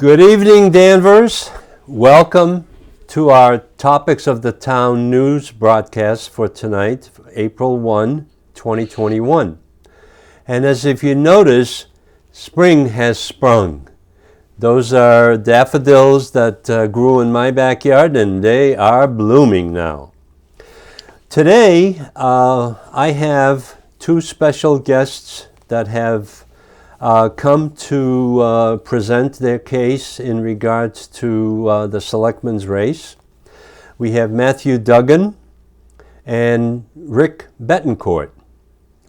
Good evening, Danvers. Welcome to our Topics of the Town news broadcast for tonight, April 1, 2021. And as if you notice, spring has sprung. Those are daffodils that grew in my backyard, and they are blooming now. Today, I have two special guests that have come to present their case in regards to the selectmen's race. We have Matthew Duggan and Rick Bettencourt.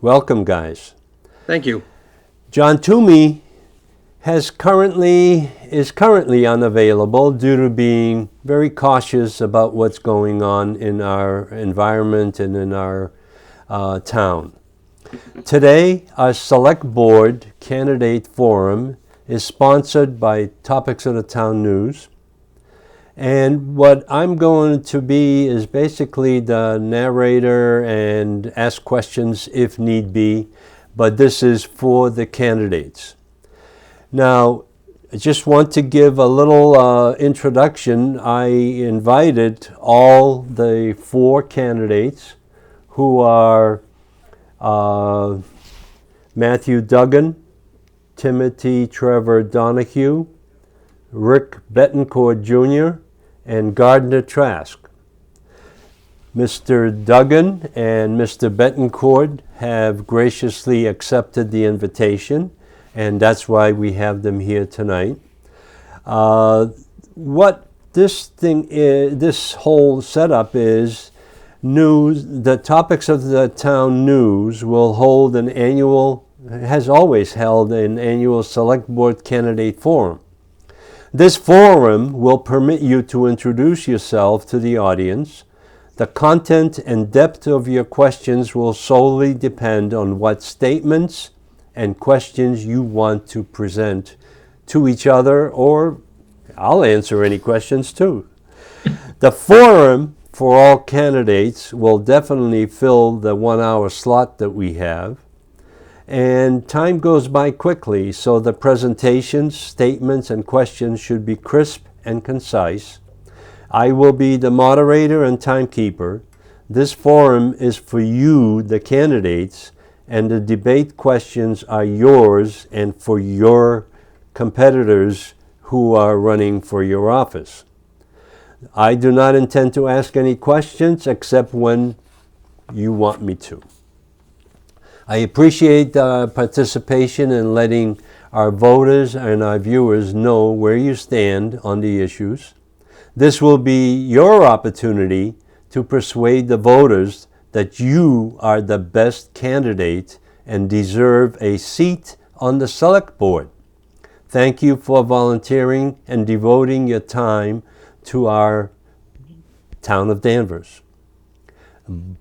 Welcome, guys. Thank you. John Toomey is currently unavailable due to being very cautious about what's going on in our environment and in our town. Today, our Select Board Candidate Forum is sponsored by Topics of the Town News. And what I'm going to be is basically the narrator and ask questions if need be, but this is for the candidates. Now, I just want to give a little introduction. I invited all the four candidates who are Matthew Duggan, Timothy Trevor Donahue, Rick Bettencourt Jr., and Gardner Trask. Mr. Duggan and Mr. Bettencourt have graciously accepted the invitation, and that's why we have them here tonight. What this thing is, this whole setup is, the Topics of the Town News will hold has always held an annual Select Board Candidate Forum. This forum will permit you to introduce yourself to the audience. The content and depth of your questions will solely depend on what statements and questions you want to present to each other, or I'll answer any questions too. The forum for all candidates will definitely fill the 1 hour slot that we have. And time goes by quickly, so the presentations, statements, and questions should be crisp and concise. I will be the moderator and timekeeper. This forum is for you, the candidates, and the debate questions are yours and for your competitors who are running for your office. I do not intend to ask any questions except when you want me to. I appreciate participation in letting our voters and our viewers know where you stand on the issues. This will be your opportunity to persuade the voters that you are the best candidate and deserve a seat on the Select Board. Thank you for volunteering and devoting your time to our town of Danvers.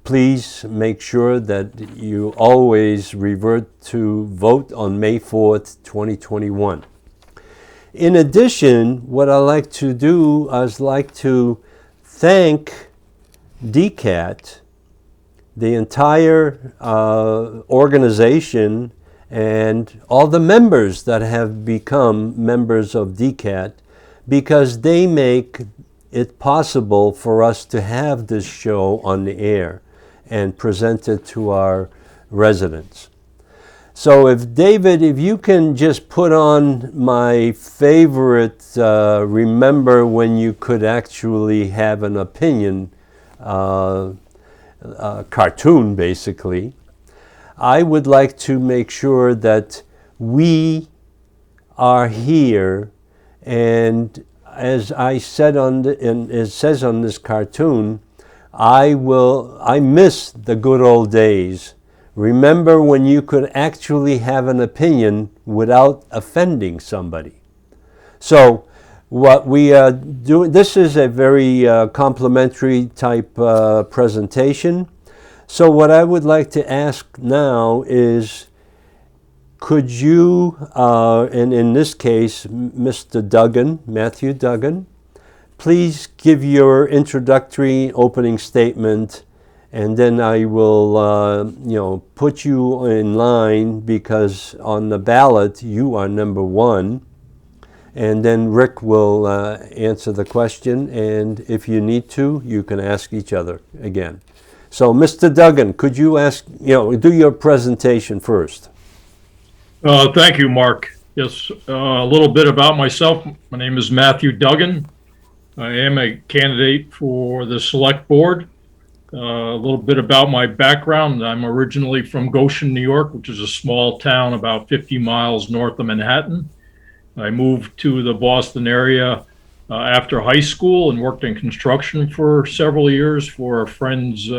Please make sure that you always revert to vote on May 4th, 2021. In addition, what I like to do is thank DCAT, the entire organization, and all the members that have become members of DCAT, because they make it possible for us to have this show on the air and present it to our residents. So if you can just put on my favorite remember when you could actually have an opinion cartoon, basically, I would like to make sure that we are here. And as I said and it says on this cartoon, I miss the good old days. Remember when you could actually have an opinion without offending somebody. So what we are doing, this is a very complimentary type presentation. So what I would like to ask now is, could you, and in this case, Mr. Duggan, Matthew Duggan, please give your introductory opening statement, and then I will, put you in line, because on the ballot you are number one, and then Rick will answer the question, and if you need to, you can ask each other again. So, Mr. Duggan, could you do your presentation first? Thank you, Mark. Yes, a little bit about myself. My name is Matthew Duggan. I am a candidate for the Select Board. A little bit about my background. I'm originally from Goshen, New York, which is a small town about 50 miles north of Manhattan. I moved to the Boston area after high school and worked in construction for several years for a friend's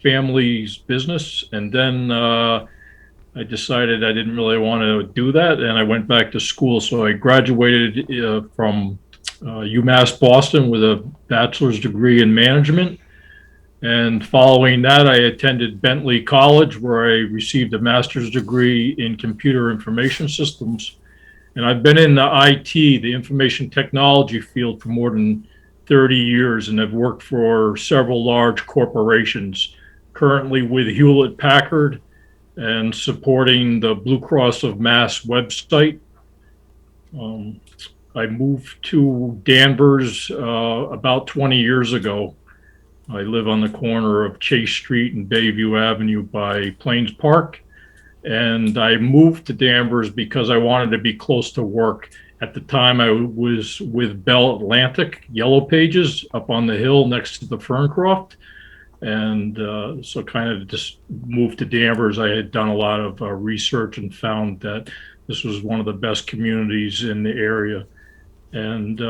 family's business. And then I decided I didn't really want to do that, and I went back to school. So I graduated from UMass Boston with a bachelor's degree in management. And following that, I attended Bentley College, where I received a master's degree in computer information systems. And I've been in the IT, the information technology field, for more than 30 years, and I've worked for several large corporations, currently with Hewlett Packard and supporting the Blue Cross of Mass website. I moved to Danvers about 20 years ago. I live on the corner of Chase Street and Bayview Avenue by Plains Park. And I moved to Danvers because I wanted to be close to work. At the time, I was with Bell Atlantic, Yellow Pages, up on the hill next to the Ferncroft. And so kind of just moved to Danvers. I had done a lot of research and found that this was one of the best communities in the area. And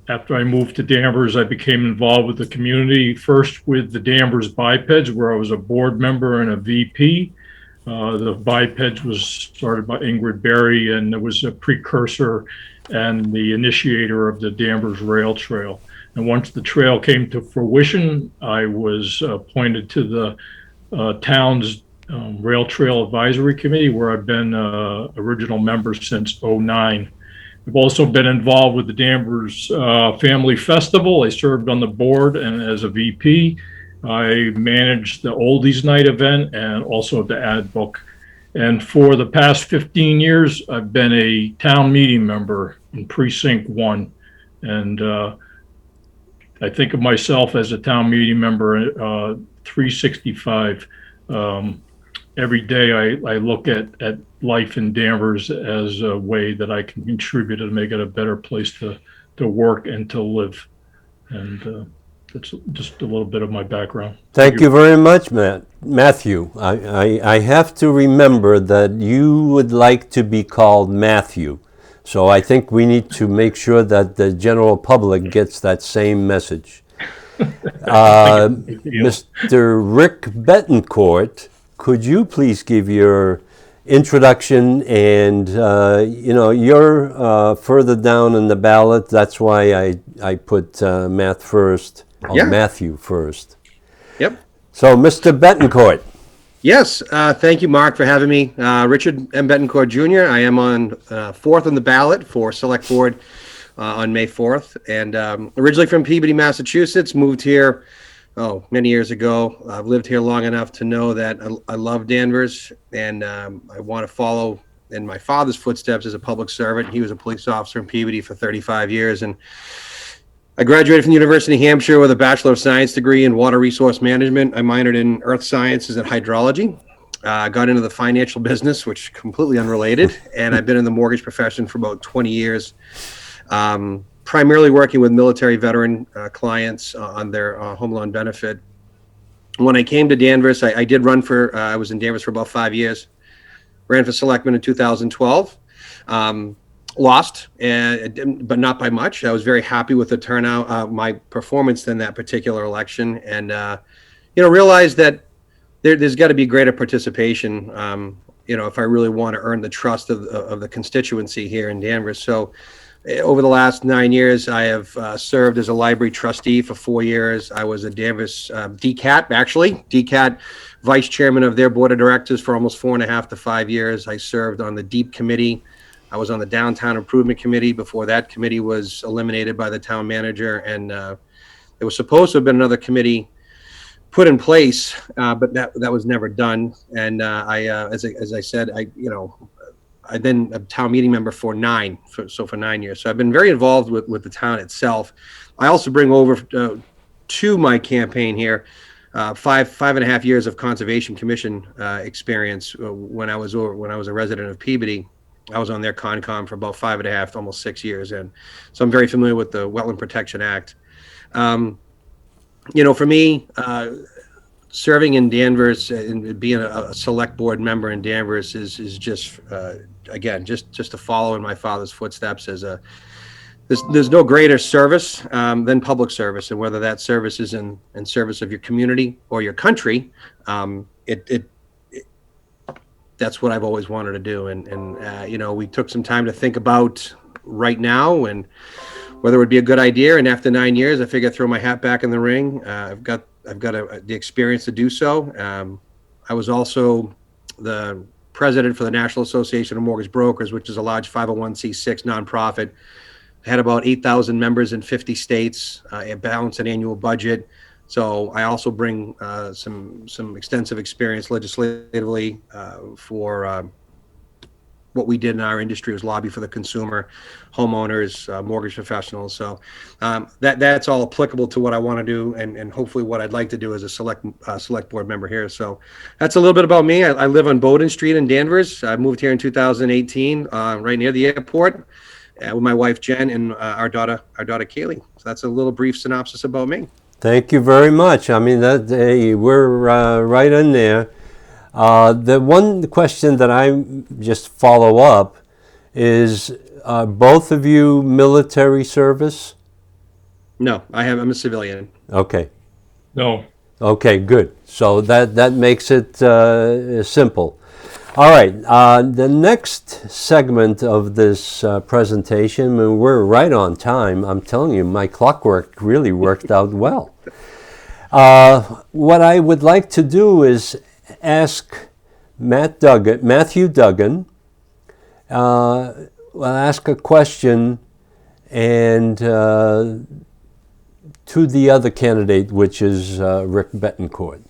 after I moved to Danvers, I became involved with the community, first with the Danvers Bipeds, where I was a board member and a VP. The Bipeds was started by Ingrid Berry, and it was a precursor and the initiator of the Danvers Rail Trail. And once the trail came to fruition, I was appointed to the town's Rail Trail Advisory Committee, where I've been original member since '09. I've also been involved with the Danvers Family Festival. I served on the board and as a VP. I managed the Oldies Night event and also the ad book. And for the past 15 years, I've been a town meeting member in Precinct 1. And I think of myself as a town meeting member 365. Every day I look at life in Danvers as a way that I can contribute to make it a better place to work and to live. And that's just a little bit of my background. Thank you very much, Matthew. I have to remember that you would like to be called Matthew. So I think we need to make sure that the general public gets that same message. Mr. Rick Bettencourt, could you please give your introduction? And you're further down in the ballot. That's why I put Matthew first. Yep. So, Mr. Bettencourt. Yes. Thank you, Mark, for having me. Richard M. Bettencourt Jr. I am on fourth on the ballot for Select Board on May 4th. And originally from Peabody, Massachusetts, moved here many years ago. I've lived here long enough to know that I love Danvers, and I want to follow in my father's footsteps as a public servant. He was a police officer in Peabody for 35 years. And I graduated from the University of New Hampshire with a Bachelor of Science degree in Water Resource Management. I minored in Earth Sciences and Hydrology. Got into the financial business, which is completely unrelated. And I've been in the mortgage profession for about 20 years, primarily working with military veteran clients on their home loan benefit. When I came to Danvers, I did run for, I was in Danvers for about 5 years. Ran for selectman in 2012. Lost, but not by much. I was very happy with the turnout, my performance in that particular election, and realized that there's got to be greater participation. If I really want to earn the trust of the constituency here in Danvers. So, over the last 9 years, I have served as a library trustee for 4 years. I was a Danvers DCAT vice chairman of their board of directors for almost 4.5 to 5 years. I served on the Deep Committee. I was on the Downtown Improvement Committee before that committee was eliminated by the town manager, and there was supposed to have been another committee put in place, but that was never done. And as I said, I've been a town meeting member for 9 years. So I've been very involved with the town itself. I also bring over to my campaign here 5.5 years of Conservation Commission experience. When I was a resident of Peabody, I was on their Concom for about 5.5, almost 6 years, and so I'm very familiar with the Wetland Protection Act. For me, serving in Danvers and being a select board member in Danvers is just again just to follow in my father's footsteps. There's no greater service than public service, and whether that service is in service of your community or your country, that's what I've always wanted to do. And we took some time to think about right now and whether it would be a good idea. And after 9 years, I figured I'd throw my hat back in the ring. I've got the experience to do so. I was also the president for the National Association of Mortgage Brokers, which is a large 501c6 nonprofit. I had about 8,000 members in 50 states, a balanced and annual budget. So I also bring some extensive experience legislatively for what we did in our industry was lobby for the consumer, homeowners, mortgage professionals. So that's all applicable to what I want to do, and hopefully what I'd like to do as a select board member here. So that's a little bit about me. I live on Bowden Street in Danvers. I moved here in 2018, right near the airport, with my wife Jen and our daughter Kaylee. So that's a little brief synopsis about me. Thank you very much. I mean, we're right in there. The one question that I just follow up is, both of you military service? No, I'm a civilian. Okay. No. Okay, good. So that makes it simple. All right. The next segment of this presentation, and we're right on time. I'm telling you, my clockwork really worked out well. What I would like to do is ask Matthew Duggan, ask a question and to the other candidate, which is Rick Bettencourt.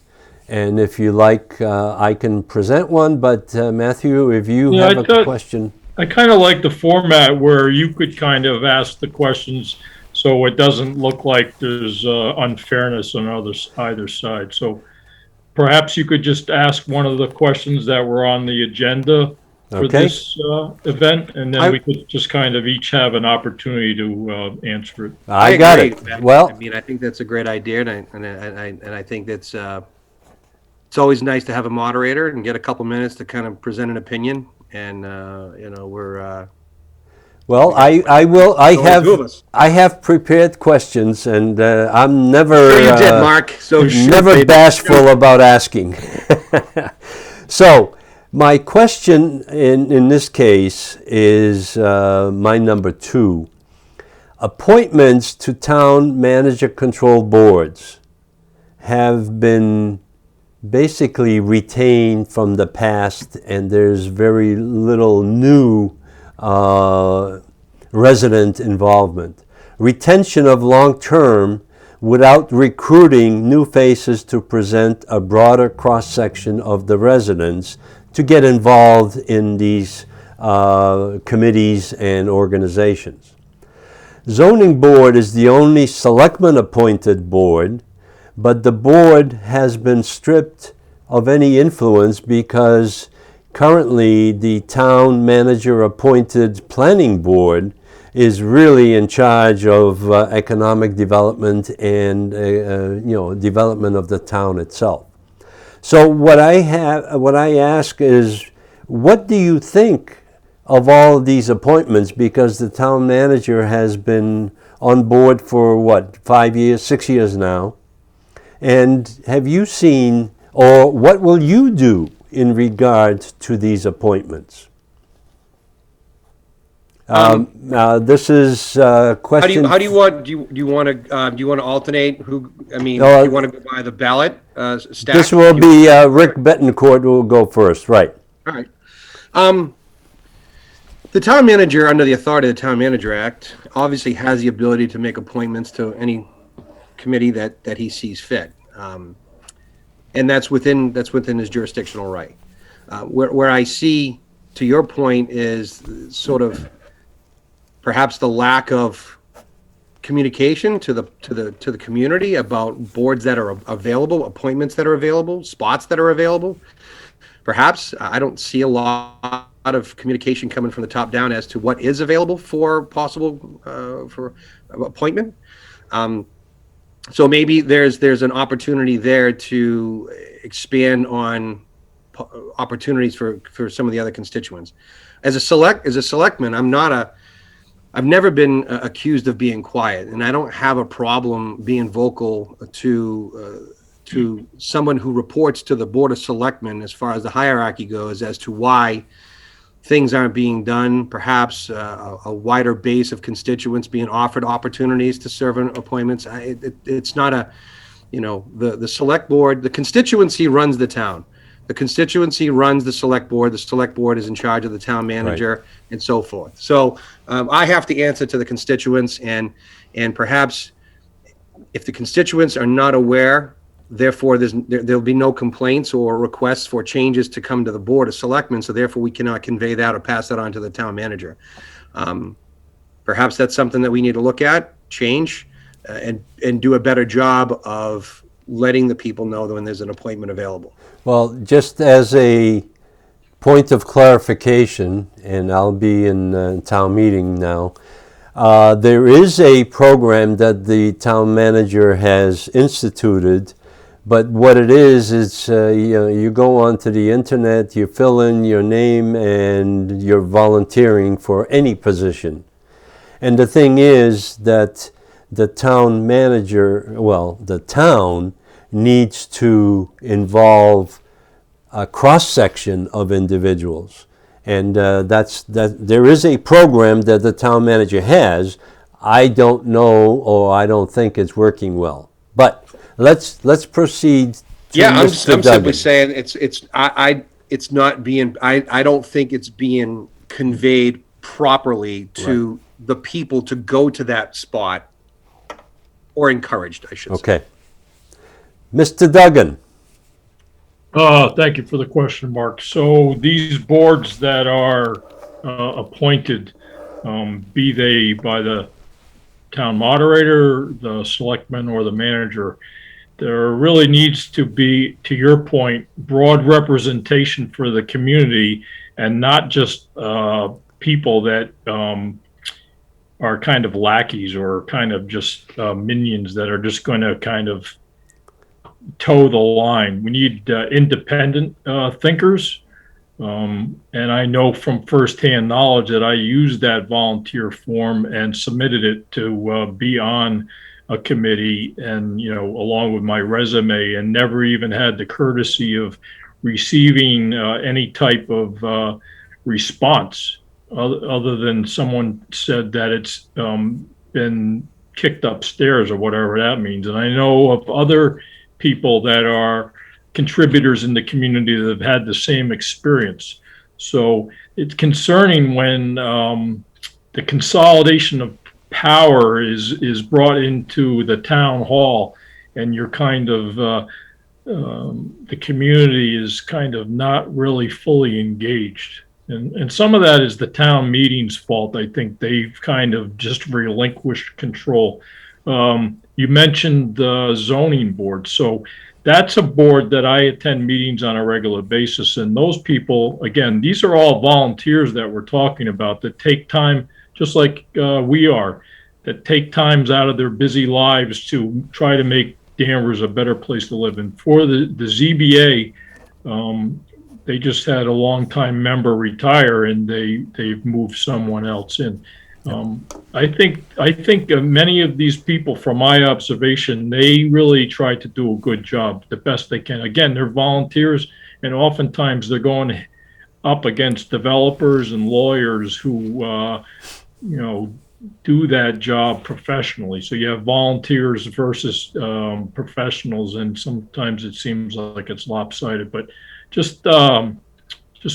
And if you like, I can present one, but Matthew, if you have a question. I kind of like the format where you could kind of ask the questions so it doesn't look like there's unfairness on either side. So perhaps you could just ask one of the questions that were on the agenda for this event, and then we could just kind of each have an opportunity to answer it. I got it. Well, I mean, I think that's a great idea, and I think that's it's always nice to have a moderator and get a couple minutes to kind of present an opinion. And we're well, I have prepared questions, and I'm never sure you did, Mark. So never bashful about asking. So my question in this case is my number 2. Appointments to town manager control boards have been basically retained from the past, and there's very little new resident involvement. Retention of long-term without recruiting new faces to present a broader cross-section of the residents to get involved in these committees and organizations. Zoning board is the only selectman-appointed board, but the board has been stripped of any influence because currently the town manager-appointed planning board is really in charge of economic development and development of the town itself. So what I ask is, what do you think of all of these appointments? Because the town manager has been on board for 5 years, 6 years now. And have you seen, or what will you do in regard to these appointments? This is a question. How do you want? Do you want to alternate? Who? I mean, do you want to go by the ballot stack? This will be Rick Bettencourt who will go first, right? All right. The town manager, under the authority of the Town Manager Act, obviously has the ability to make appointments to any committee that he sees fit, and that's within his jurisdictional right. Where I see to your point, is sort of perhaps the lack of communication to the community about boards that are available, appointments that are available, spots that are available. Perhaps I don't see a lot of communication coming from the top down as to what is available for possible for appointment. So maybe there's an opportunity there to expand on opportunities for some of the other constituents. As a selectman, I've never been accused of being quiet, and I don't have a problem being vocal to someone who reports to the Board of Selectmen as far as the hierarchy goes as to why things aren't being done, perhaps a wider base of constituents being offered opportunities to serve in appointments. It's not the select board, the constituency runs the town. The constituency runs the select board is in charge of the town manager, right, and so forth. So I have to answer to the constituents, and perhaps if the constituents are not aware, therefore there'll be no complaints or requests for changes to come to the Board of Selectmen, so therefore we cannot convey that or pass that on to the town manager. Perhaps that's something that we need to look at, change, and do a better job of letting the people know when there's an appointment available. Well, just as a point of clarification, and I'll be in town meeting now, there is a program that the town manager has instituted, but what it is you go onto the internet, you fill in your name, and you're volunteering for any position. And the thing is that the town manager, the town needs to involve a cross-section of individuals. And there is a program that the town manager has. I don't know, or I don't think it's working well. But let's proceed to I'm Mr. Duggan. simply saying it's not being, I don't think it's being conveyed properly to the people to go to that spot, or encouraged, I should say. Okay. Mr. Duggan. Thank you for the question, Mark. So these boards that are appointed, be they by the town moderator, the selectman, or the manager, there really needs to be, to your point, broad representation for the community, and not just people that are kind of lackeys or kind of just minions that are just going to kind of toe the line. We need independent thinkers. And I know from firsthand knowledge that I used that volunteer form and submitted it to be on a committee, and, along with my resume, and never even had the courtesy of receiving any type of response other than someone said that it's been kicked upstairs or whatever that means. And I know of other people that are contributors in the community that have had the same experience. So it's concerning when the consolidation of power is brought into the town hall, and you're kind of the community is kind of not really fully engaged. And some of that is the town meeting's fault. I think they've kind of just relinquished control. You mentioned the zoning board. So that's a board that I attend meetings on a regular basis. And those people, again, these are all volunteers that we're talking about that take time, just like we are, that take times out of their busy lives to try to make Danvers a better place to live. And for the ZBA, they just had a longtime member retire, and they've moved someone else in. I think many of these people, from my observation, they really try to do a good job, the best they can. Again, they're volunteers, and oftentimes they're going up against developers and lawyers who, do that job professionally. So you have volunteers versus professionals, and sometimes it seems like it's lopsided. But just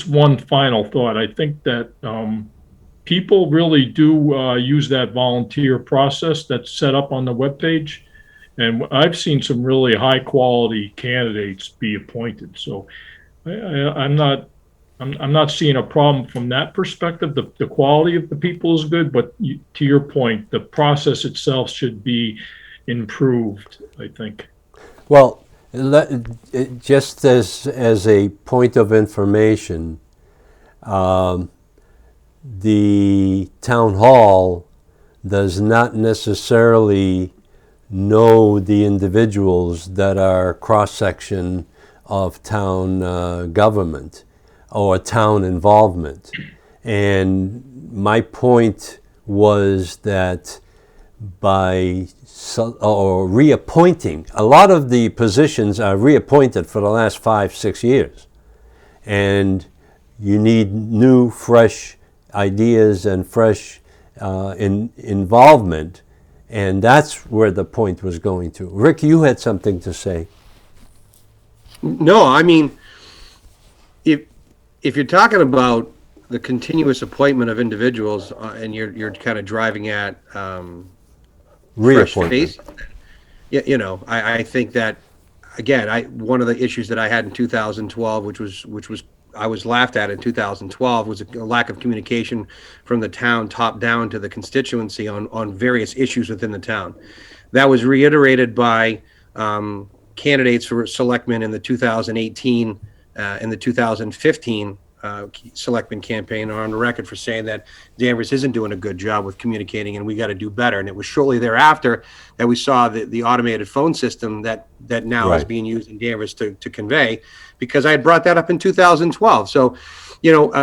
one final thought. I think that people really do use that volunteer process that's set up on the webpage. And I've seen some really high quality candidates be appointed. So I'm not I'm not seeing a problem from that perspective. The quality of the people is good, but to your point, the process itself should be improved, I think. Well, just as a point of information, the town hall does not necessarily know the individuals that are cross-section of town government or town involvement. And my point was that by or reappointing, a lot of the positions are reappointed for the last 5-6 years. And you need new, fresh ideas and fresh involvement. And that's where the point was going to. Rick, you had something to say. No, I mean, if you're talking about the continuous appointment of individuals and you're kind of driving at fresh face, I think that again, one of the issues that I had in 2012, which was I was laughed at in 2012, was a lack of communication from the town top down to the constituency on various issues within the town. That was reiterated by candidates for selectmen in the 2018 and the 2015 selectmen campaign are on the record for saying that Danvers isn't doing a good job with communicating and we got to do better. And it was shortly thereafter that we saw the automated phone system that now is being used in Danvers to convey, because I had brought that up in 2012. So,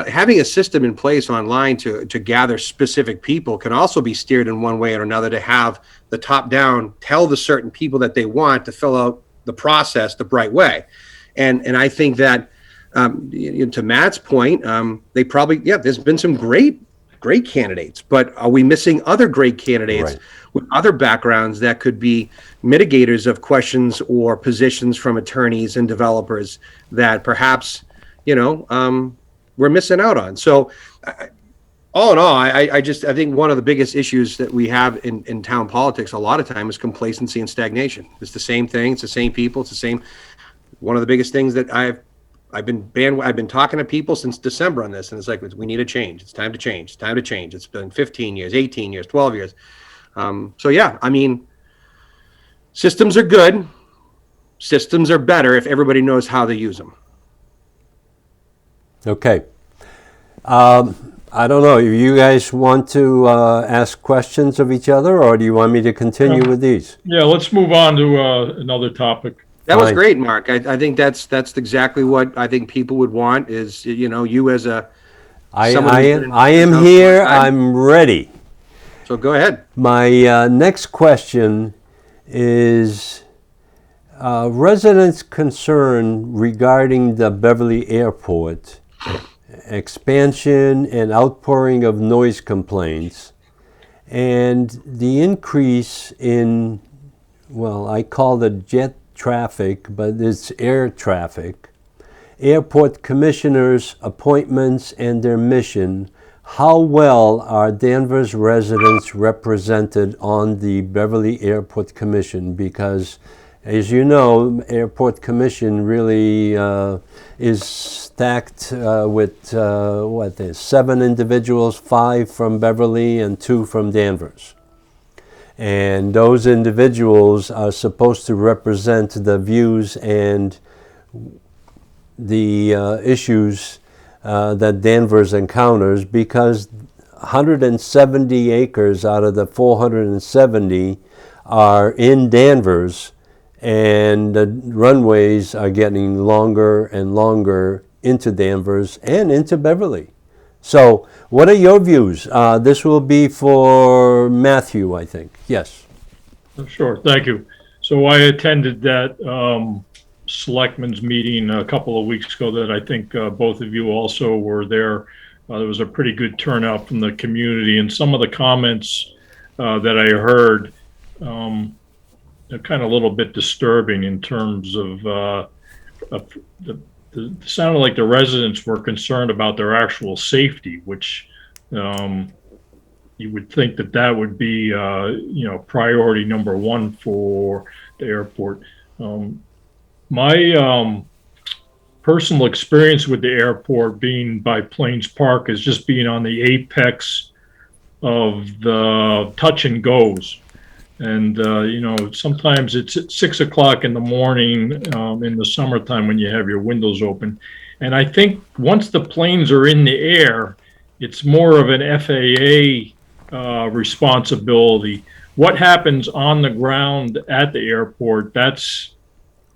having a system in place online to gather specific people can also be steered in one way or another, to have the top down tell the certain people that they want to fill out the process the right way. And I think that to Matt's point, they probably, there's been some great candidates, but are we missing other great candidates with other backgrounds that could be mitigators of questions or positions from attorneys and developers that perhaps, we're missing out on? So all in all, I think one of the biggest issues that we have in town politics a lot of time is complacency and stagnation. It's the same thing. It's the same people. It's the same. One of the biggest things that I've been talking to people since December on this, and it's like, we need a change. It's time to change. It's time to change. It's been 15 years, 18 years, 12 years. So yeah, I mean, systems are good. Systems are better if everybody knows how to use them. Okay. I don't know. You guys want to ask questions of each other, or do you want me to continue with these? Yeah, let's move on to another topic. That was great, Mark. I think that's exactly what I think people would want is, you as a... I am here. I'm ready. So go ahead. My next question is residents' concern regarding the Beverly Airport expansion and outpouring of noise complaints and the increase in, well, I call it jet traffic, but it's air traffic, airport commissioners' appointments and their mission. How well are Danvers residents represented on the Beverly Airport Commission? Because, as you know, Airport Commission really is stacked with, there's 7 individuals, 5 from Beverly and 2 from Danvers. And those individuals are supposed to represent the views and the issues that Danvers encounters, because 170 acres out of the 470 are in Danvers, and the runways are getting longer and longer into Danvers and into Beverly. So what are your views? This will be for Matthew, I think. Yes. Sure. Thank you. So I attended that selectmen's meeting a couple of weeks ago that I think both of you also were there. There was a pretty good turnout from the community, and some of the comments that I heard are kind of a little bit disturbing in terms of it sounded like the residents were concerned about their actual safety, which you would think that would be priority number one for the airport. My personal experience with the airport being by Plains Park is just being on the apex of the touch and goes. And, sometimes it's at 6 o'clock in the morning in the summertime when you have your windows open. And I think once the planes are in the air, it's more of an FAA responsibility. What happens on the ground at the airport, that's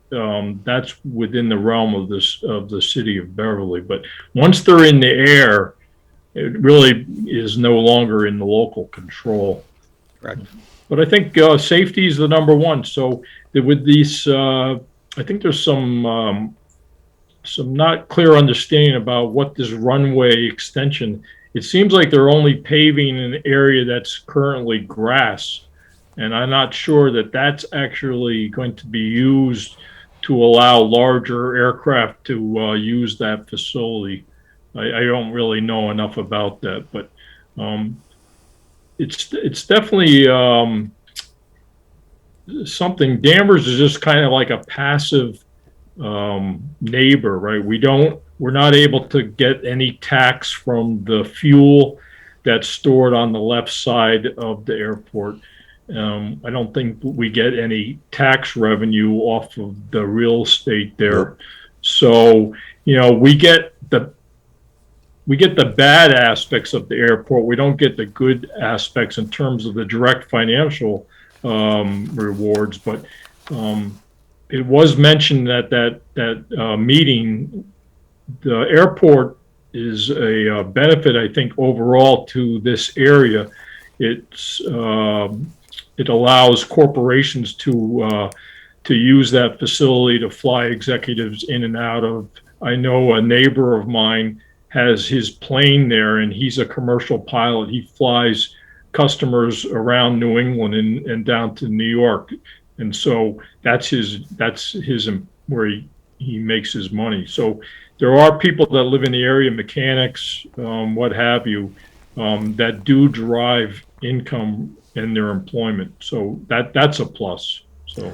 within the realm of the city of Beverly. But once they're in the air, it really is no longer in the local control. Correct. But I think safety is the number one. So with these, I think there's some not clear understanding about what this runway extension. It seems like they're only paving an area that's currently grass, and I'm not sure that that's actually going to be used to allow larger aircraft to use that facility. I don't really know enough about that, but it's definitely something. Danvers is just kind of like a passive neighbor, right? We're not able to get any tax from the fuel that's stored on the left side of the airport. I don't think we get any tax revenue off of the real estate there. Yep. So, we get the bad aspects of the airport. We don't get the good aspects in terms of the direct financial rewards. But it was mentioned at that meeting, the airport is a benefit, I think, overall to this area. It allows corporations to use that facility to fly executives in and out of. I know a neighbor of mine has his plane there, and he's a commercial pilot. He flies customers around New England and down to New York, and so that's his where he makes his money. So there are people that live in the area, mechanics, what have you, that do drive income in their employment. So that's a plus. So.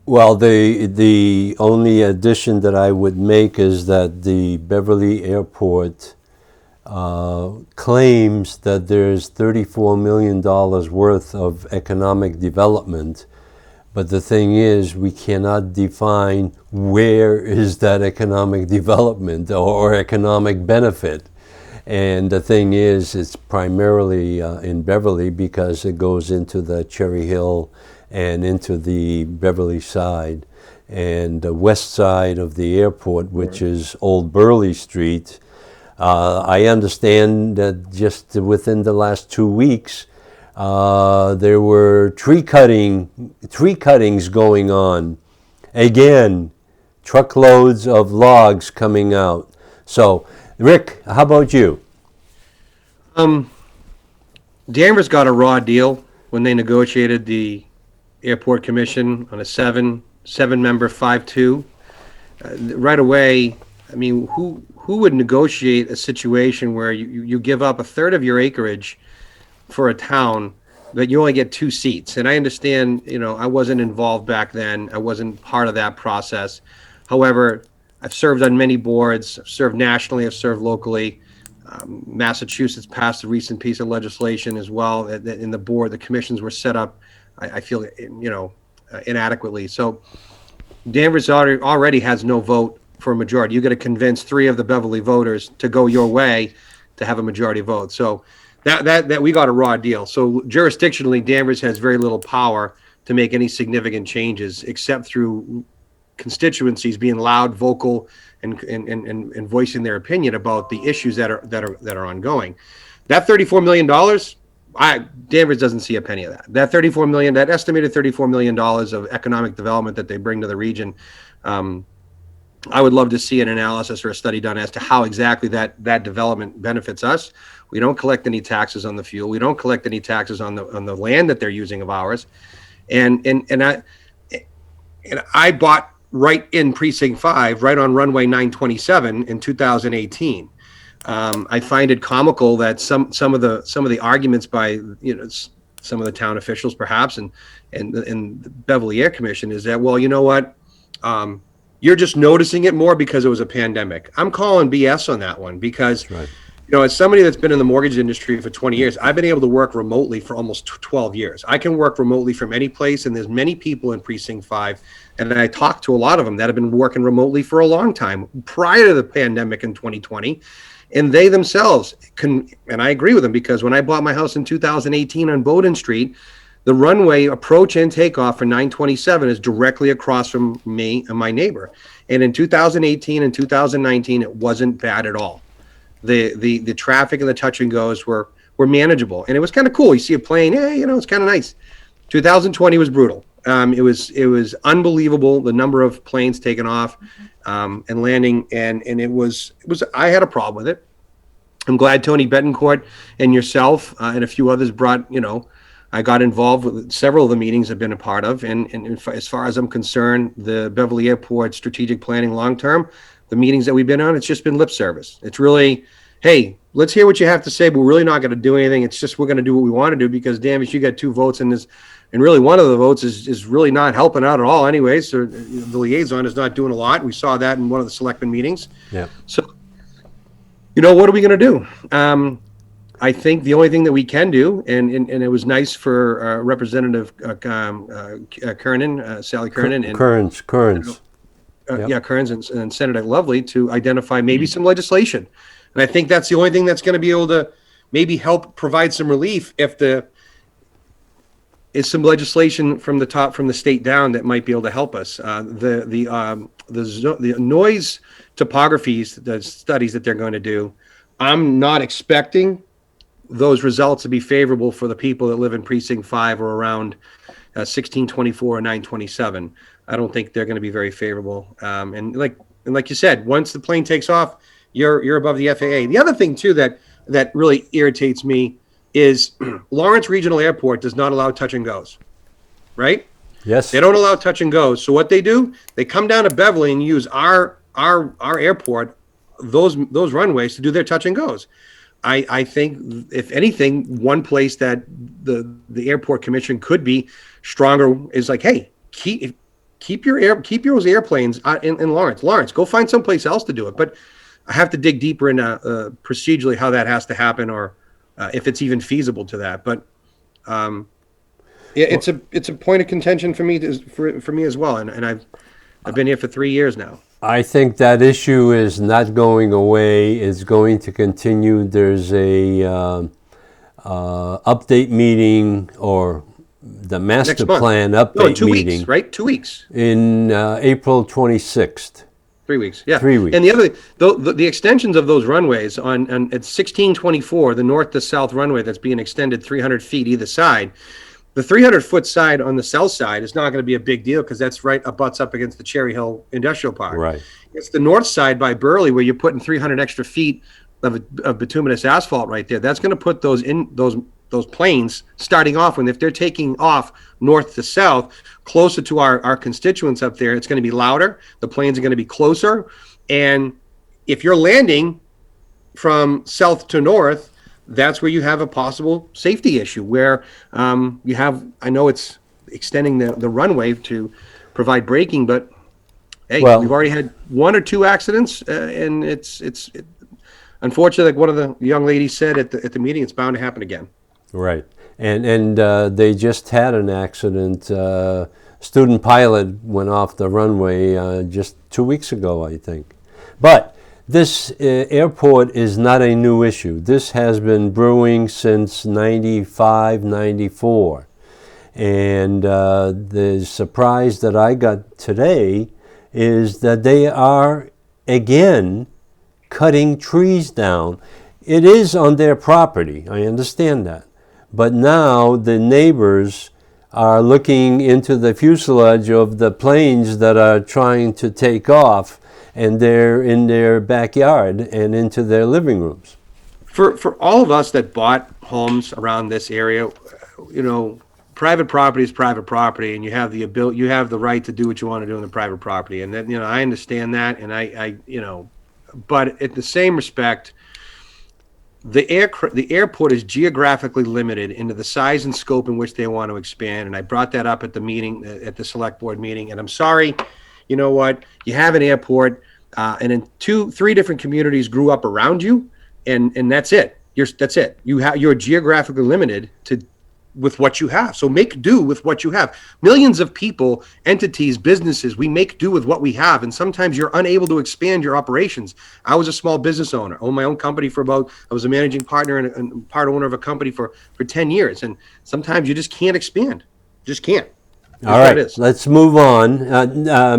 Well, the only addition that I would make is that the Beverly Airport claims that there's $34 million worth of economic development. But the thing is, we cannot define where is that economic development or economic benefit. And the thing is, it's primarily in Beverly because it goes into the Cherry Hill and into the Beverly side. And the west side of the airport, which is Old Burley Street, I understand that just within the last 2 weeks, there were tree cuttings going on. Again, truckloads of logs coming out. So, Rick, how about you? Danvers got a raw deal when they negotiated the airport commission on a seven-member 5-2. Right away, I mean, who would negotiate a situation where you give up a third of your acreage for a town, but you only get 2 seats? And I understand, I wasn't involved back then. I wasn't part of that process. However, I've served on many boards. I've served nationally. I've served locally. Massachusetts passed a recent piece of legislation as well. In the commissions were set up, I feel, inadequately. So Danvers already has no vote for a majority. You got to convince 3 of the Beverly voters to go your way to have a majority vote. So that we got a raw deal. So jurisdictionally, Danvers has very little power to make any significant changes except through constituencies being loud, vocal, and voicing their opinion about the issues that are ongoing. That $34 million, Danvers doesn't see a penny of that. That estimated $34 million of economic development that they bring to the region. I would love to see an analysis or a study done as to how exactly that development benefits us. We don't collect any taxes on the fuel. We don't collect any taxes on the land that they're using of ours. And I bought right in Precinct 5, right on runway 927 in 2018. I find it comical that some of the arguments by some of the town officials perhaps and the Beverly Air Commission is that, well, you know what, You're just noticing it more because it was a pandemic. I'm calling BS on that one because, That's right. as somebody that's been in the mortgage industry for 20 years, I've been able to work remotely for almost 12 years. I can work remotely from any place, and there's many people in Precinct 5, and I talked to a lot of them that have been working remotely for a long time prior to the pandemic in 2020, and they themselves can, and I agree with them, because when I bought my house in 2018 on Bowdoin Street, the runway approach and takeoff for 927 is directly across from me and my neighbor. And in 2018 and 2019, it wasn't bad at all. The traffic and the touch and goes were manageable, and it was kind of cool. You see a plane, it's kind of nice. 2020 was brutal. It was unbelievable, the number of planes taken off and landing, and it was I had a problem with it. I'm glad Tony Bettencourt and yourself and a few others brought, I got involved with several of the meetings I've been a part of, and as far as I'm concerned, the Beverly Airport strategic planning long term, the meetings that we've been on, it's just been lip service. It's really, hey, let's hear what you have to say, but we're really not going to do anything. It's just we're going to do what we want to do because, Danvers, you got 2 votes in this, and really one of the votes is really not helping out at all anyway. So the liaison is not doing a lot. We saw that in one of the selectmen meetings. Yeah. So, what are we going to do? I think the only thing that we can do, and it was nice for Representative Kernan, Sally Kernan, and Kearns. Yep. Kearns and Senator Lovely to identify maybe some legislation. And I think that's the only thing that's going to be able to maybe help provide some relief is some legislation from the top, from the state down, that might be able to help us. The noise topographies, the studies that they're going to do, I'm not expecting those results to be favorable for the people that live in Precinct 5 or around 1624 or 927. I don't think they're going to be very favorable. And like you said, once the plane takes off, you're above the FAA. The other thing too that really irritates me is Lawrence Regional Airport does not allow touch and goes, right? Yes. They don't allow touch and goes. So what they do, they come down to Beverly and use our airport, those runways, to do their touch and goes. I think, if anything, one place that the airport commission could be stronger is like, hey, keep your airplanes in Lawrence. Lawrence, go find someplace else to do it. But I have to dig deeper into procedurally how that has to happen, or if it's even feasible to that. But it's a point of contention for me for me as well. And I've been here for 3 years now. I think that issue is not going away. It's going to continue. There's a update meeting, or the master plan update 2 meeting. weeks, right? 2 weeks. In April 26th. 3 weeks, yeah. 3 weeks. And the other, the extensions of those runways at 1624, the north to south runway that's being extended 300 feet either side. The 300-foot side on the south side is not going to be a big deal because that's butts up against the Cherry Hill Industrial Park. Right. It's the north side by Burley where you're putting 300 extra feet of bituminous asphalt right there. That's going to put those planes starting off, if they're taking off north to south, closer to our constituents up there. It's going to be louder. The planes are going to be closer. And if you're landing from south to north, that's where you have a possible safety issue where you have, I know it's extending the runway to provide braking, but hey, we've already had 1 or 2 accidents, and it's unfortunately, like one of the young ladies said at the meeting, it's bound to happen again. Right. And they just had an accident. Student pilot went off the runway just 2 weeks ago, I think. But this airport is not a new issue. This has been brewing since 95, 94. And the surprise that I got today is that they are, again, cutting trees down. It is on their property, I understand that. But now the neighbors are looking into the fuselage of the planes that are trying to take off, and they're in their backyard and into their living rooms. For all of us that bought homes around this area, private property is private property, and you have the right to do what you want to do on the private property. And then, I understand that, and I but at the same respect, the airport is geographically limited into the size and scope in which they want to expand. And I brought that up at the meeting, at the select board meeting. And I'm sorry, you know what, you have an airport, and in 3 different communities grew up around you, and that's it. That's it. You're geographically limited with what you have. So make do with what you have. Millions of people, entities, businesses, we make do with what we have. And sometimes you're unable to expand your operations. I was a small business owner, owned my own company I was a managing partner and part owner of a company for 10 years. And sometimes you just can't expand. Just can't. All right, let's move on.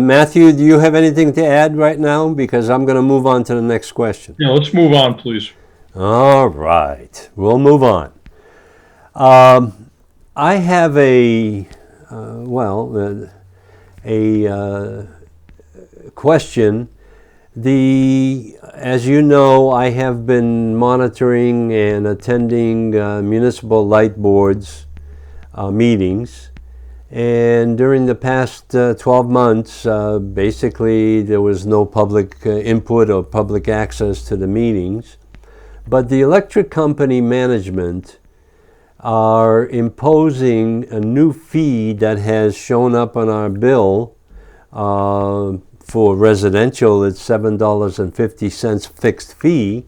Matthew, do you have anything to add right now? Because I'm going to move on to the next question. Yeah, let's move on, please. All right, we'll move on. I have a question. As you know, I have been monitoring and attending municipal light boards meetings. And during the past 12 months, basically there was no public input or public access to the meetings. But the electric company management are imposing a new fee that has shown up on our bill. For residential, it's $7.50 fixed fee.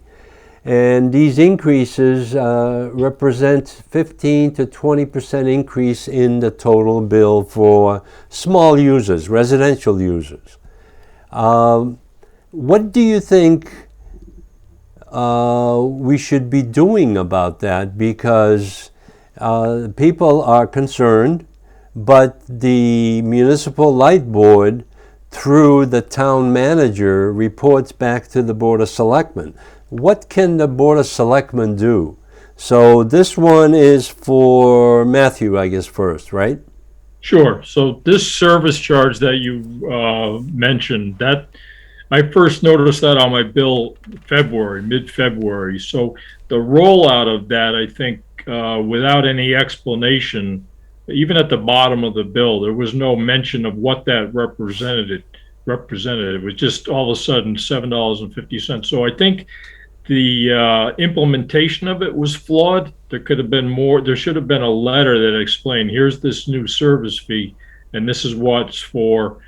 And these increases represent 15 to 20% increase in the total bill for small users, residential users. What do you think we should be doing about that? Because people are concerned, but the Municipal Light Board, through the town manager, reports back to the Board of Selectmen. What can the Board of Selectmen do? So this one is for Matthew, I guess, first, right? Sure. So this service charge that you mentioned, that I first noticed that on my bill mid-February. So the rollout of that, I think, without any explanation, even at the bottom of the bill, there was no mention of what that represented. It was just all of a sudden $7.50. So I think the implementation of it was flawed. There could have been more. There should have been a letter that explained, here's this new service fee, and this is what it's for,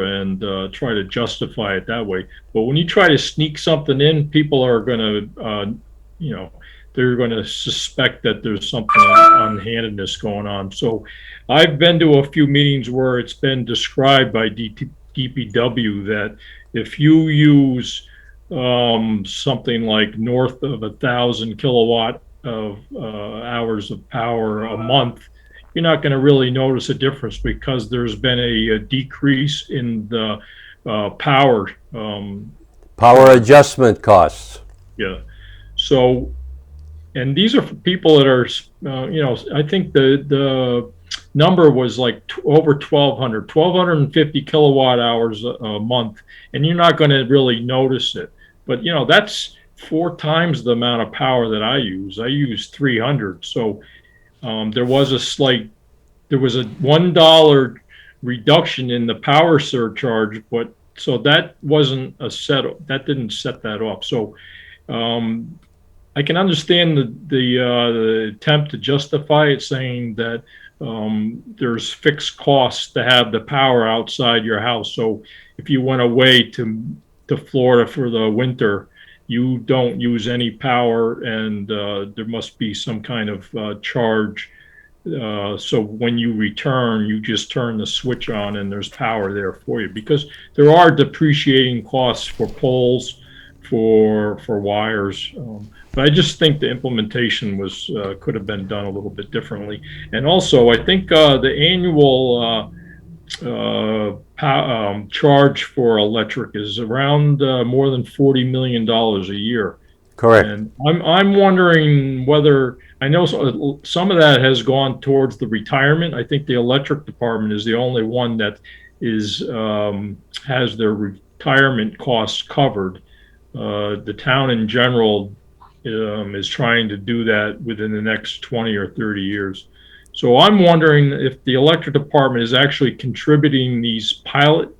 and try to justify it that way. But when you try to sneak something in, people are going to, they're going to suspect that there's something unhandedness going on. So I've been to a few meetings where it's been described by DPW that if you use something like north of 1,000 kilowatt of hours of power a month, you're not going to really notice a difference because there's been a decrease in the power adjustment costs. Yeah. So, and these are for people that are, I think the number was like over 1,250 kilowatt hours a month, and you're not going to really notice it. But, that's 4 times the amount of power that I use. I use 300. So there was a $1 reduction in the power surcharge, but so that wasn't that didn't set that off. So I can understand the attempt to justify it, saying that there's fixed costs to have the power outside your house. So if you went away to Florida for the winter, you don't use any power, and there must be some kind of charge. So when you return, you just turn the switch on and there's power there for you, because there are depreciating costs for poles, for wires. But I just think the implementation could have been done a little bit differently. And also, I think the annual charge for electric is around more than $40 million a year. Correct. And I'm wondering whether, I know some of that has gone towards the retirement. I think the electric department is the only one that has their retirement costs covered. The town in general is trying to do that within the next 20 or 30 years. So I'm wondering if the electric department is actually contributing these pilot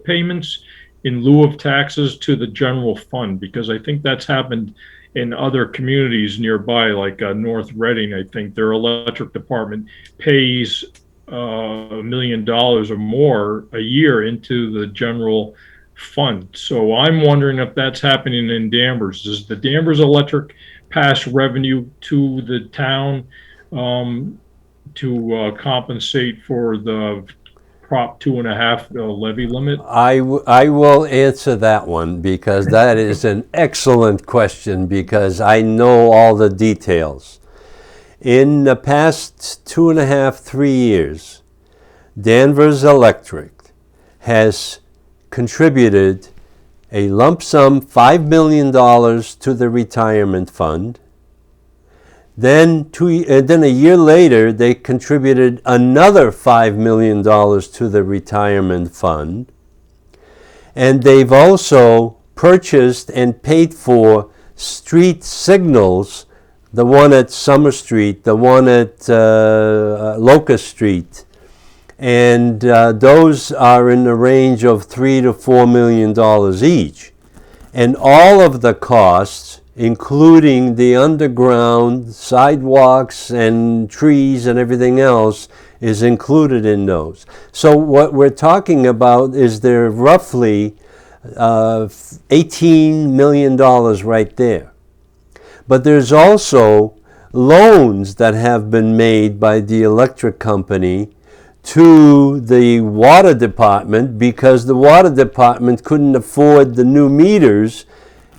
payments in lieu of taxes to the general fund, because I think that's happened in other communities nearby, like North Reading. I think their electric department pays $1 million or more a year into the general fund. So I'm wondering if that's happening in Danvers. Does the Danvers Electric pass revenue to the town to compensate for the Prop 2.5 levy limit? I will answer that one because that is an excellent question because I know all the details. In the past 2.5, 3 years, Danvers Electric has contributed a lump sum $5 million to the retirement fund. Then a year later, they contributed another $5 million to the retirement fund. And they've also purchased and paid for street signals, the one at Summer Street, the one at Locust Street. And those are in the range of $3 to $4 million each. And all of the costs, including the underground sidewalks and trees and everything else, is included in those. So what we're talking about is there roughly $18 million right there. But there's also loans that have been made by the electric company to the water department because the water department couldn't afford the new meters.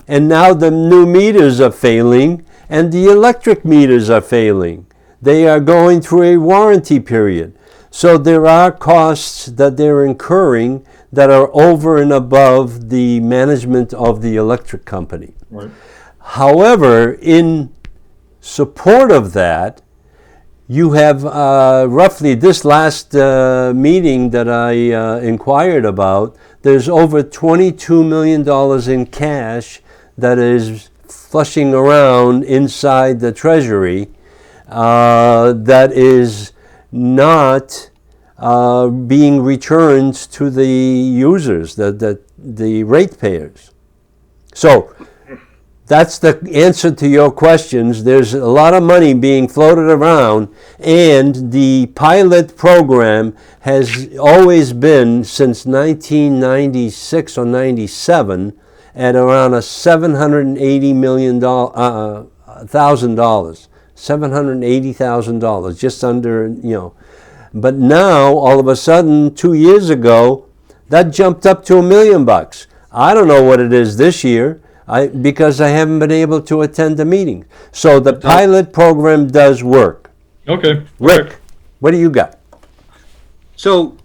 And now the new meters are failing and the electric meters are failing. They are going through a warranty period. So there are costs that they're incurring that are over and above the management of the electric company. Right. However, in support of that, you have roughly this last meeting that I inquired about, there's over $22 million in cash that is flushing around inside the Treasury that is not being returned to the users, the ratepayers. So that's the answer to your questions. There's a lot of money being floated around, and the pilot program has always been, since 1996 or 97, at around a $780 million, $780,000, just under, But now, all of a sudden, 2 years ago, that jumped up to $1 million. I don't know what it is this year, because I haven't been able to attend the meeting. So the pilot program does work. Okay. Rick, what do you got? So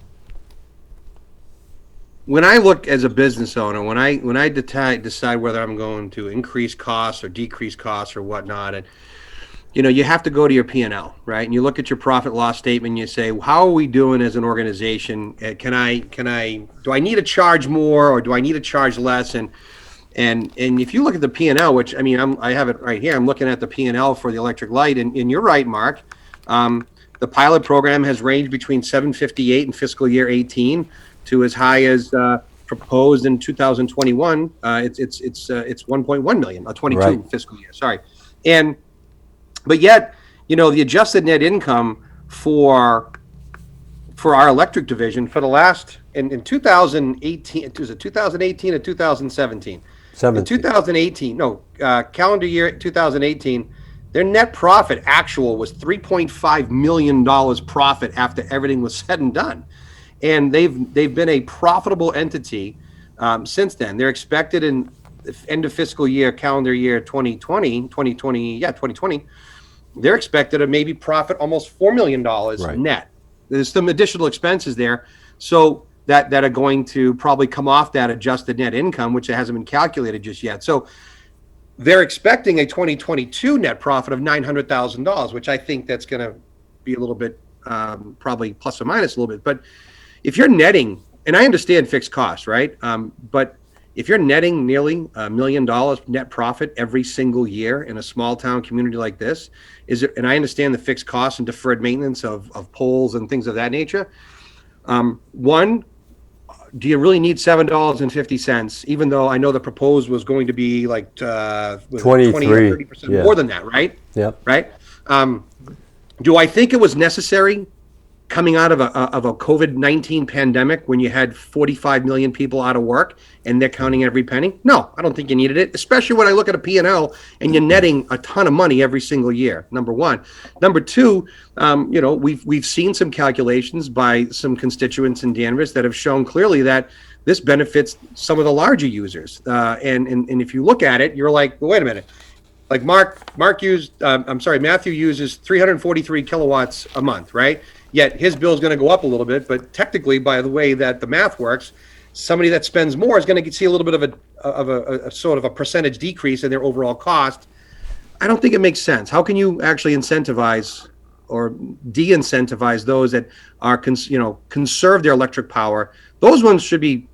when I look as a business owner, when I decide whether I'm going to increase costs or decrease costs or whatnot, and you have to go to your P&L, right? And you look at your profit loss statement and you say, well, how are we doing as an organization? Do I need to charge more or do I need to charge less? And if you look at the P&L, which I have it right here. I'm looking at the P&L for the electric light, and you're right, Mark. The pilot program has ranged between 758 in fiscal year 18 to as high as proposed in 2021. It's 1.1 million, 22 right. Fiscal year. Sorry, but yet the adjusted net income for our electric division for the last in 2018, was it 2018 or 2017? 17. In 2018, calendar year 2018, their net profit actual was $3.5 million profit after everything was said and done. And they've been a profitable entity since then. They're expected in the end of fiscal year, calendar year 2020, they're expected to maybe profit almost $4 million net. There's some additional expenses there. So that are going to probably come off that adjusted net income, which hasn't been calculated just yet. So they're expecting a 2022 net profit of $900,000, which I think that's going to be a little bit, probably plus or minus a little bit. But if you're netting, and I understand fixed costs, right? But if you're netting nearly $1 million net profit every single year in a small town community like this, and I understand the fixed costs and deferred maintenance of poles and things of that nature. One, do you really need $7.50? Even though I know the proposed was going to be like 20 or 30% more than that, right? Yep. Right. Do I think it was necessary coming out of a COVID-19 pandemic when you had 45 million people out of work and they're counting every penny? No, I don't think you needed it, especially when I look at a P&L and you're netting a ton of money every single year, number one. Number two, we've seen some calculations by some constituents in Danvers that have shown clearly that this benefits some of the larger users. And if you look at it, you're like, well, wait a minute. Like Matthew uses 343 kilowatts a month, right? Yet his bill is going to go up a little bit, but technically, by the way that the math works, somebody that spends more is going to see a little bit of a sort of a percentage decrease in their overall cost. I don't think it makes sense. How can you actually incentivize or de-incentivize those that are conserve their electric power? Those ones should be,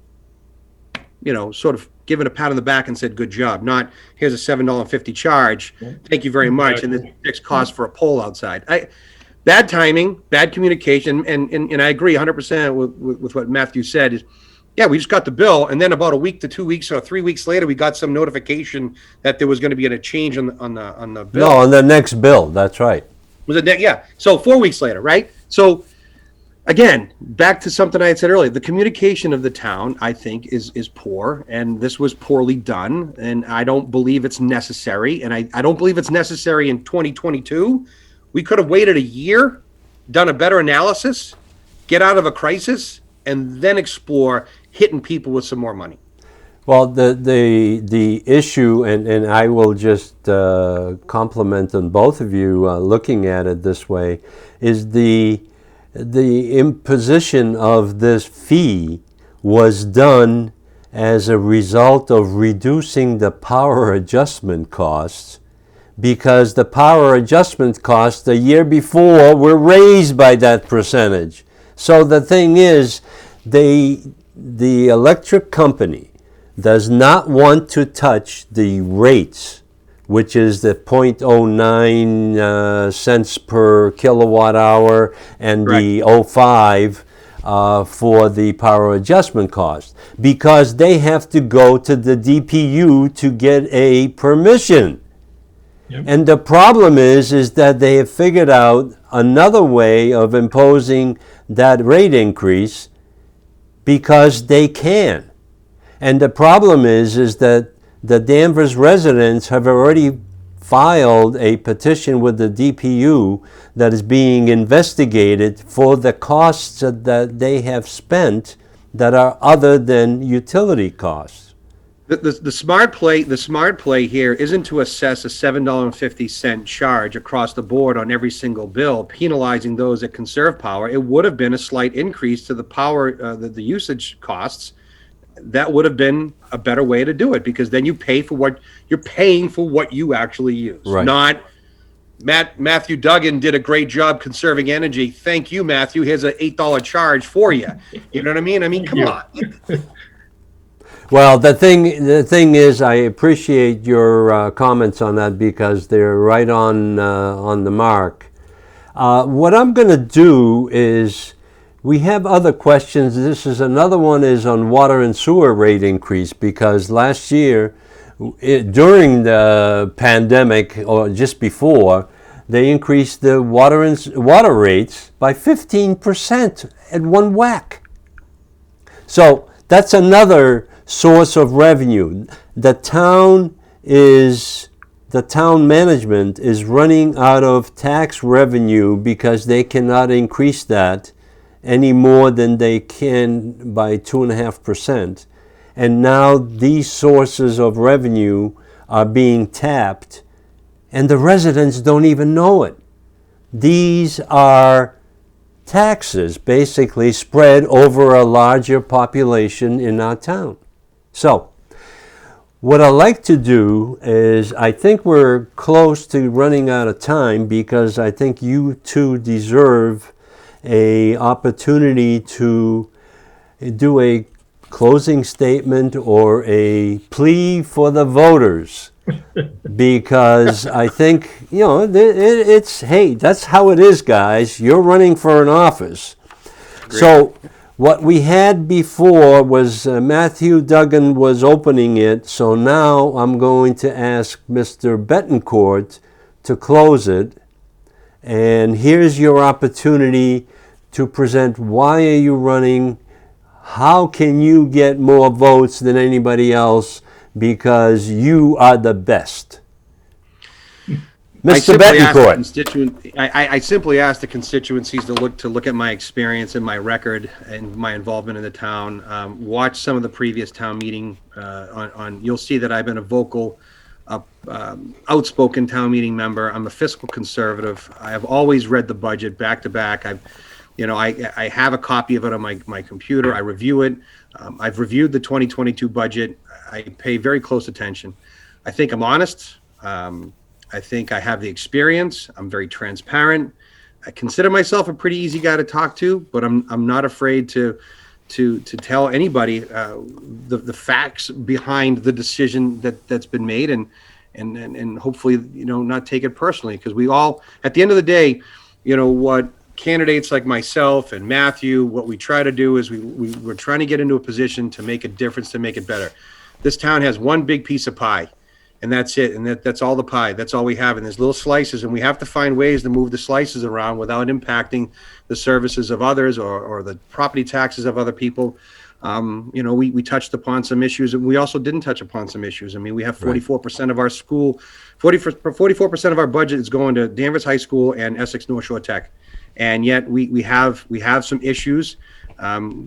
sort of given a pat on the back and said, good job, not here's a $7.50 charge. Thank you very much. And the fixed cost for a pole outside. Bad timing, bad communication. And I agree 100% with what Matthew said is, yeah, we just got the bill. And then about a week to 2 weeks or 3 weeks later, we got some notification that there was going to be a change on the bill. No, on the next bill. That's right. Yeah. So 4 weeks later, right? So again, back to something I had said earlier, the communication of the town, I think, is poor, and this was poorly done, and I don't believe it's necessary, and I don't believe it's necessary in 2022. We could have waited a year, done a better analysis, get out of a crisis, and then explore hitting people with some more money. Well, the issue, and I will just compliment on both of you looking at it this way, is the imposition of this fee was done as a result of reducing the power adjustment costs, because the power adjustment costs the year before were raised by that percentage. So the thing is, the electric company does not want to touch the rates, which is the 0.09 cents per kilowatt hour and the 0.05 for the power adjustment cost, because they have to go to the DPU to get a permission. Yep. And the problem is that they have figured out another way of imposing that rate increase because they can. And the problem is that the Danvers residents have already filed a petition with the DPU that is being investigated for the costs that they have spent that are other than utility costs. The smart play here isn't to assess a $7.50 charge across the board on every single bill, penalizing those that conserve power. It would have been a slight increase to the power, the usage costs. That would have been a better way to do it, because then you're paying for what you actually use. Right. Not Matthew Duggan did a great job conserving energy. Thank you, Matthew. Here's an $8 charge for you. You know what I mean? I mean, come on. Well, the thing is, I appreciate your comments on that, because they're right on the mark. What I'm going to do is, we have other questions. This is another one is on water and sewer rate increase, because last year, during the pandemic or just before, they increased the water rates by 15% at one whack. So that's another source of revenue. The town management is running out of tax revenue because they cannot increase that any more than they can by 2.5%. And now these sources of revenue are being tapped, and the residents don't even know it. These are taxes basically spread over a larger population in our town. So, what I like to do is, I think we're close to running out of time, because I think you two deserve a opportunity to do a closing statement or a plea for the voters, because I think, hey, that's how it is, guys. You're running for an office. Great. So what we had before was Matthew Duggan was opening it, so now I'm going to ask Mr. Bettencourt to close it. And here's your opportunity to present why are you running, how can you get more votes than anybody else because you are the best. Mr. Bettencourt. I simply asked the constituencies to look at my experience and my record and my involvement in the town. Watch some of the previous town meeting. You'll see that I've been a vocal, outspoken town meeting member. I'm a fiscal conservative. I have always read the budget back to back. I have a copy of it on my computer. I review it. I've reviewed the 2022 budget. I pay very close attention. I think I'm honest. I think I have the experience. I'm very transparent. I consider myself a pretty easy guy to talk to, but I'm not afraid to tell anybody the facts behind the decision that's been made, and hopefully not take it personally, because we all, at the end of the day, what candidates like myself and Matthew, what we try to do is we're trying to get into a position to make a difference, to make it better. This town has one big piece of pie, and that's it. And that's all the pie. That's all we have. And there's little slices, and we have to find ways to move the slices around without impacting the services of others or the property taxes of other people. We touched upon some issues, and we also didn't touch upon some issues. I mean, we have 44% of our school, 44% of our budget is going to Danvers High School and Essex North Shore Tech. And yet we have some issues.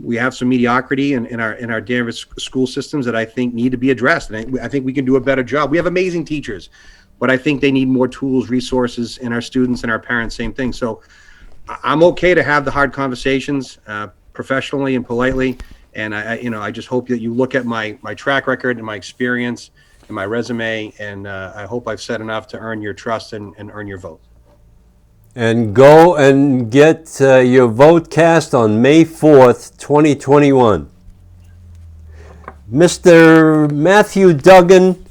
We have some mediocrity in our Danvers school systems that I think need to be addressed. And I think we can do a better job. We have amazing teachers, but I think they need more tools, resources, and our students and our parents, same thing. So I'm okay to have the hard conversations professionally and politely. And I just hope that you look at my track record and my experience and my resume, and I hope I've said enough to earn your trust and earn your vote. And go and get your vote cast on May 4th, 2021. Mr. Matthew Duggan,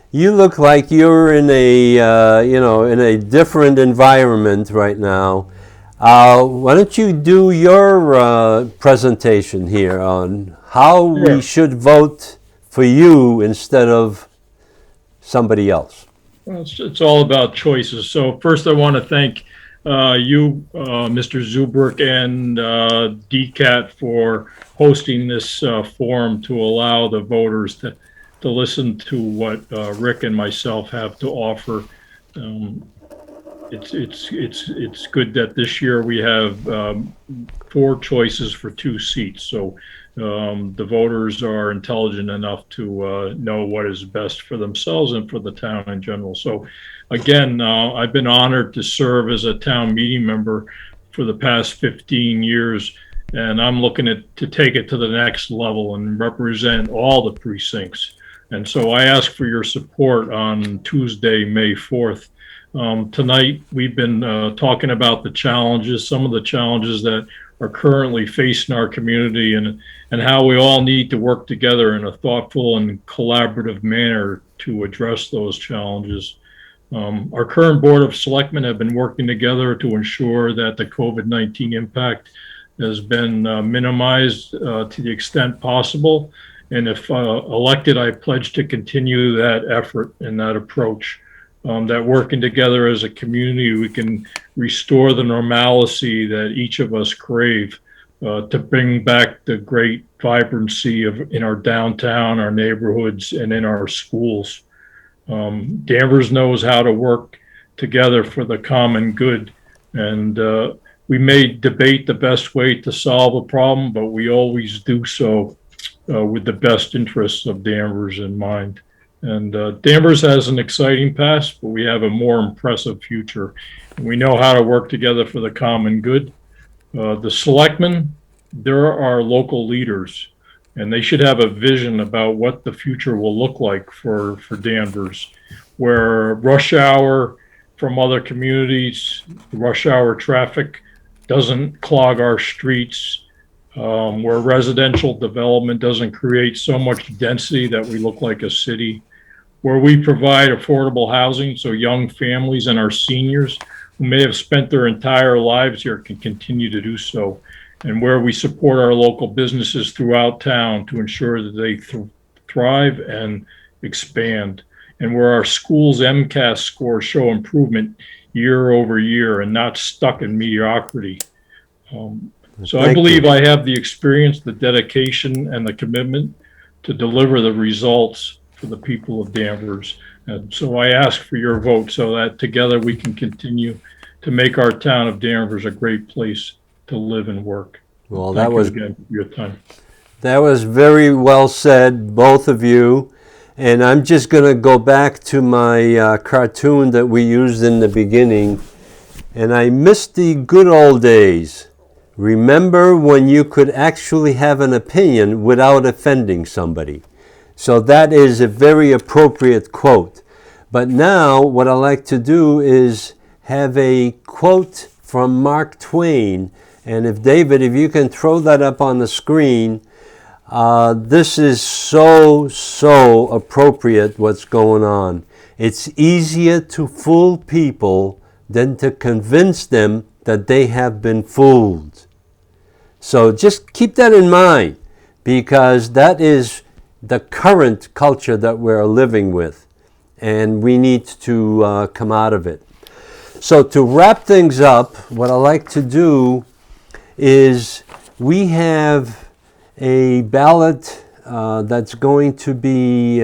you look like you're in a different environment right now. Why don't you do your presentation here on how we should vote for you instead of somebody else? Well, it's all about choices. So first I want to thank you, Mr. Zuberek, and DCAT for hosting this forum to allow the voters to listen to what Rick and myself have to offer. It's good that this year we have 4 choices for 2 seats. So the voters are intelligent enough to know what is best for themselves and for the town in general. So again, I've been honored to serve as a town meeting member for the past 15 years, and I'm looking to take it to the next level and represent all the precincts. And so I ask for your support on Tuesday, May 4th. Tonight, we've been talking about the challenges, some of the challenges that are currently facing our community, and how we all need to work together in a thoughtful and collaborative manner to address those challenges. Our current Board of Selectmen have been working together to ensure that the COVID-19 impact has been minimized to the extent possible. And if elected, I pledge to continue that effort and that approach. That working together as a community, we can restore the normalcy that each of us crave to bring back the great vibrancy in our downtown, our neighborhoods, and in our schools. Danvers knows how to work together for the common good, and we may debate the best way to solve a problem, but we always do so with the best interests of Danvers in mind. And Danvers has an exciting past, but we have a more impressive future. And we know how to work together for the common good. The selectmen, they're our local leaders, and they should have a vision about what the future will look like for Danvers, where rush hour from other communities, rush hour traffic doesn't clog our streets, where residential development doesn't create so much density that we look like a city, where we provide affordable housing so young families and our seniors who may have spent their entire lives here can continue to do so, and where we support our local businesses throughout town to ensure that they thrive and expand, and where our schools' MCAS scores show improvement year over year and not stuck in mediocrity. So I Thank believe you. I have the experience, the dedication, and the commitment to deliver the results for the people of Danvers. And so I ask for your vote so that together we can continue to make our town of Danvers a great place to live and work. Well, Thank you again for your time. that was very well said, both of you. And I'm just going to go back to my cartoon that we used in the beginning. And I miss the good old days. Remember when you could actually have an opinion without offending somebody. So that is a very appropriate quote. But now what I like to do is have a quote from Mark Twain. And if David, if you can throw that up on the screen, this is so appropriate what's going on. It's easier to fool people than to convince them that they have been fooled. So just keep that in mind, because that is the current culture that we're living with, and we need to come out of it. So to wrap things up, what I like to do is we have a ballot that's going to be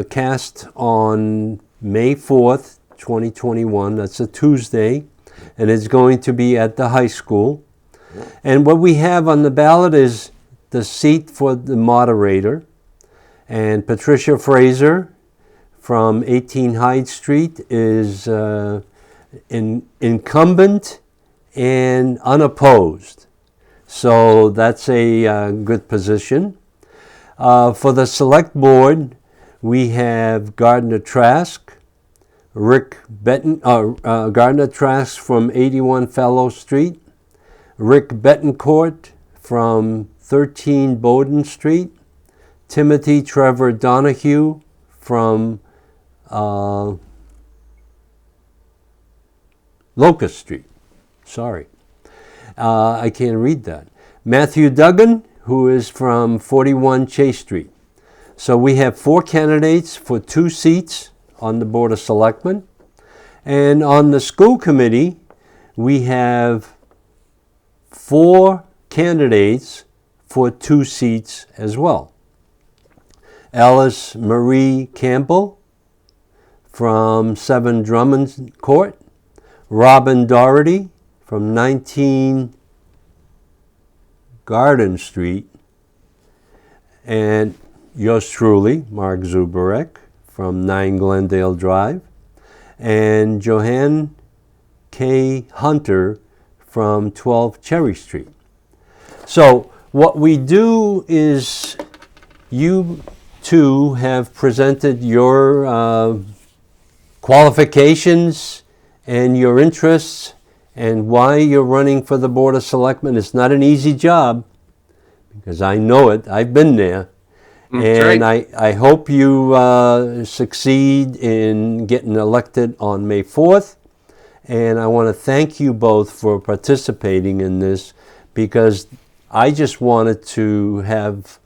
cast on May 4th, 2021. That's a Tuesday, and it's going to be at the high school. And what we have on the ballot is the seat for the moderator. And Patricia Fraser from 18 Hyde Street is incumbent and unopposed. So that's a good position. For the select board, we have Gardner Trask, Gardner Trask from 81 Fellow Street, Rick Bettencourt from 13 Bowden Street, Timothy Trevor Donahue from Locust Street. Sorry, I can't read that. Matthew Duggan, who is from 41 Chase Street. So we have 4 candidates for 2 seats on the Board of Selectmen. And on the school committee, we have 4 candidates for 2 seats as well. Alice Marie Campbell from 7 Drummond Court, Robin Doherty from 19 Garden Street, and yours truly, Mark Zuberek from 9 Glendale Drive, and Johanne K. Hunter from 12 Cherry Street. So what we do is you two have presented your qualifications and your interests and why you're running for the Board of Selectmen. It's not an easy job, because I know it. I've been there. And right. I hope you succeed in getting elected on May 4th. And I want to thank you both for participating in this, because I just wanted to have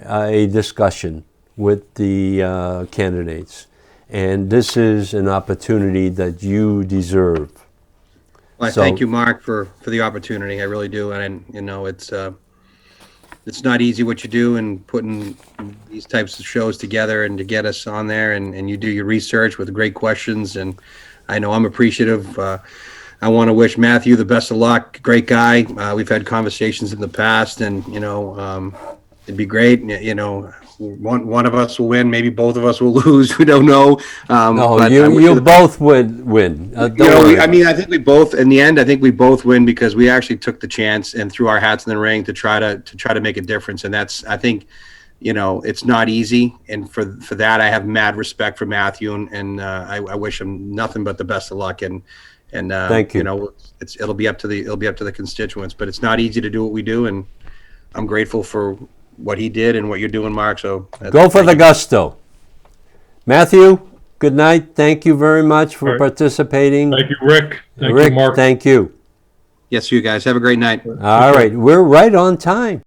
a discussion with the candidates. And this is an opportunity that you deserve. Well, I thank you, Mark, for the opportunity. I really do. And, you know, it's not easy what you do, and putting these types of shows together and to get us on there, and you do your research with great questions. And I know I'm appreciative. I want to wish Matthew the best of luck. Great guy. We've had conversations in the past, and, you know, it'd be great. You know, one of us will win. Maybe both of us will lose. We don't know. No, you both would win. I think we both, in the end, I think we both win, because we actually took the chance and threw our hats in the ring to try to make a difference. And that's, I think, you know, it's not easy. And for that, I have mad respect for Matthew, and I wish him nothing but the best of luck. And thank you. You know, it'll be up to the constituents, but it's not easy to do what we do. And I'm grateful for what he did and what you're doing, Mark. So go for the gusto. Matthew, good night. Thank you very much for participating. Thank you, Rick. Thank Rick, you, Mark. thank you. Yes, you guys have a great night. All right, we're right on time.